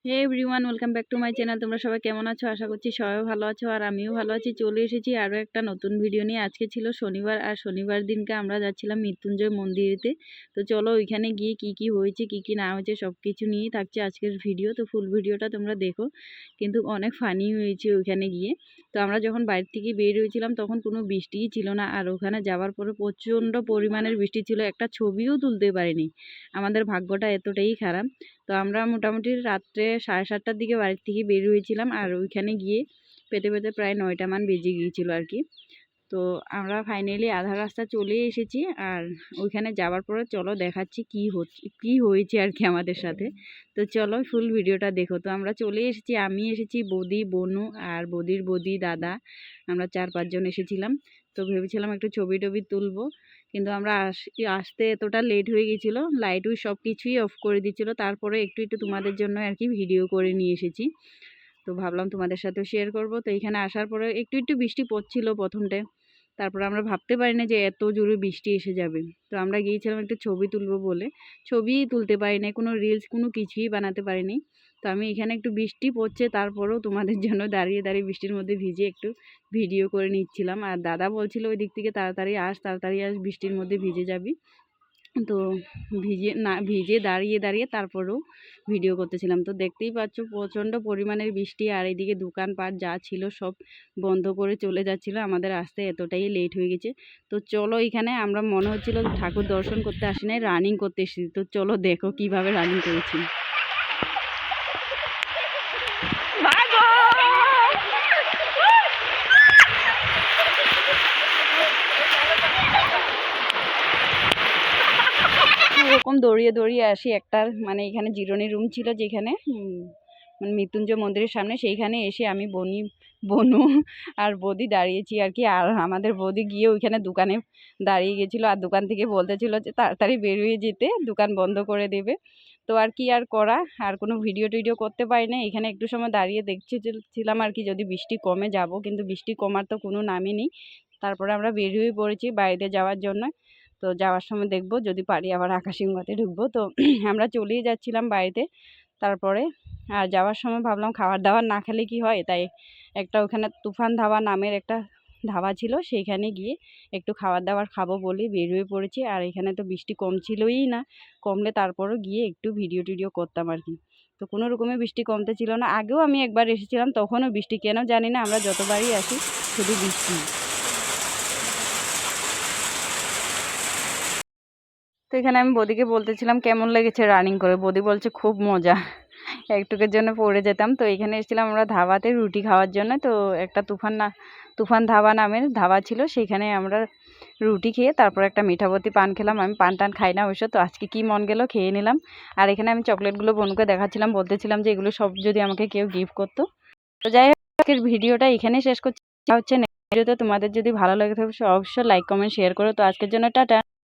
Hey everyone, welcome back to my channel. তোমরা সবাই কেমন আছো? আশা করছি সবাই ভালো আছো আর আমিও ভালো আছি। চলে এসেছি আরও একটা নতুন ভিডিও নিয়ে। আজকে ছিল শনিবার আর শনিবার দিনকে আমরা যাচ্ছিলাম মৃত্যুঞ্জয় মন্দিরেতে। তো চলো ওইখানে গিয়ে কি কি হয়েছে কি কি না হয়েছে সব কিছু নিয়েই থাকছে আজকের ভিডিও। তো ফুল ভিডিওটা তোমরা দেখো, কিন্তু অনেক ফানি হয়েছে ওইখানে গিয়ে। তো আমরা যখন বাইরে থেকে বের হয়েছিলাম তখন কোনো বৃষ্টিই ছিল না, আর ওখানে যাওয়ার পরে প্রচণ্ড পরিমাণের বৃষ্টি ছিল, একটা ছবিও তুলতে পারিনি। আমাদের ভাগ্যটা এতটাই খারাপ। তো আমরা মোটামুটি রাত্রে 7:30টার দিকে বাড়ির থেকে বের হয়েছিলাম, আর ওইখানে গিয়ে পেতে পেতে প্রায় 9টা মান বেজে গিয়েছিল আর কি। তো আমরা ফাইনালি আধা রাস্তা চলে এসেছি, আর ওইখানে যাওয়ার পরে চলো দেখাচ্ছি কি হয়েছে আর কি আমাদের সাথে। তো চলো ফুল ভিডিওটা দেখো। তো আমরা চলে এসেছি, আমি এসেছি, বৌদি, বনু আর বৌদির বৌদি, দাদা, আমরা 4-5 জন এসেছিলাম। তো ভেবেছিলাম একটু ছবি টবি তুলবো, কিন্তু আমরা আসতে এতটা লেট হয়ে গেছিলো, লাইট উইট সব কিছুই অফ করে দিচ্ছিলো। তারপরে একটু একটু তোমাদের জন্য আর কি ভিডিও করে নিয়ে এসেছি। তো ভাবলাম তোমাদের সাথেও শেয়ার করব। তো এখানে আসার পরে একটু একটু বৃষ্টি পড়ছিল প্রথমটায়, তারপরে আমরা ভাবতে পারিনি যে এত জোরে বৃষ্টি এসে যাবে। তো আমরা গিয়েছিলাম একটু ছবি তুলবো বলে, ছবিই তুলতে পারিনি, কোনো রিলস কোনো কিছুই বানাতে পারিনি। তো আমি এখানে একটু বৃষ্টি পড়ছে তারপরেও তোমাদের জন্য দাঁড়িয়ে দাঁড়িয়ে বৃষ্টির মধ্যে ভিজে একটু ভিডিও করে নিচ্ছিলাম। আর দাদা বলছিল ওই দিক থেকে তাড়াতাড়ি আস, বৃষ্টির মধ্যে ভিজে যাবি। তো ভিজে দাঁড়িয়ে দাঁড়িয়ে তারপরেও ভিডিও করতেছিলাম। তো দেখতেই পাচ্ছ প্রচণ্ড পরিমাণের বৃষ্টি, আর এইদিকে দোকানপাট যা ছিল সব বন্ধ করে চলে যাচ্ছিল, আমাদের আসতে এতটাই লেট হয়ে গেছে। তো চলো এখানে আমরা মনে হচ্ছিল ঠাকুর দর্শন করতে আসি নাই, রানিং করতে এসেছি। তো চলো দেখো কিভাবে রানিং করেছি। এরকম দৌড়িয়ে দৌড়িয়ে আসি একটা, মানে এখানে জিরনি রুম ছিল যেখানে মানে মৃত্যুঞ্জয় মন্দিরের সামনে, সেইখানে এসে আমি বনু আর বৌদি দাঁড়িয়েছি আর কি। আর আমাদের বৌদি গিয়ে ওইখানে দোকানে দাঁড়িয়ে গেছিলো, আর দোকান থেকে বলতেছিল যে তাড়াতাড়ি বেরিয়ে যেতে, দোকান বন্ধ করে দেবে। তো আর কি আর করা, আর কোনো ভিডিও টিডিও করতে পারি না। এখানে একটু সময় দাঁড়িয়ে দেখছিলাম আর কি যদি বৃষ্টি কমে যাব, কিন্তু বৃষ্টি কমার তো কোনো নামই নেই। তারপরে আমরা বেরিয়ে পড়েছি বাড়িতে যাওয়ার জন্য। তো যাওয়ার সময় দেখব যদি পারি আবার আকাশগঙ্গাতে ঢুকবো। তো আমরা চলেই যাচ্ছিলাম বাড়িতে। তারপরে আর যাওয়ার সময় ভাবলাম খাবার দাবার না খেলে কি হয়, তাই একটা ওখানে তুফান ধাবা নামের একটা ধাবা ছিল, সেইখানে গিয়ে একটু খাবার দাবার খাবো বলে বের হয়ে পড়েছি। আর এখানে তো বৃষ্টি কমছিলই না, কমলে তারপরও গিয়ে একটু ভিডিও টিডিও করতাম আর কি। তো কোনো রকমের বৃষ্টি কমতে ছিল না। আগেও আমি একবার এসেছিলাম, তখনও বৃষ্টি, কেন জানি না আমরা যতবারই আসি শুধু বৃষ্টি। তো এখানে আমি বৌদিকে বলতেছিলাম কেমন লেগেছে রানিং করে, বৌদি বলছে খুব মজা, একটুকের জন্য পড়ে যেতাম। তো এখানে এসেছিলাম আমরা ধাবাতে রুটি খাওয়ার জন্য। তো একটা তুফান ধাবা নামের ধাবা ছিল, সেখানে আমরা রুটি খেয়ে তারপর একটা মিঠাবতী পান খেলাম। আমি পান টান খাই না অবশ্য, তো আজকে কি মন গেল খেয়ে নিলাম। আর এখানে আমি চকলেটগুলো বনুকে দেখাচ্ছিলাম, বলতেছিলাম যে এগুলো সব যদি আমাকে কেউ গিফট করতো। তো যাই হোক আজকের ভিডিওটা এখানেই শেষ করছি। হচ্ছে নেক্সট ভিডিওতে। তোমাদের যদি ভালো লাগে থাকে অবশ্যই লাইক কমেন্ট শেয়ার করো। তো আজকের জন্য টাটা।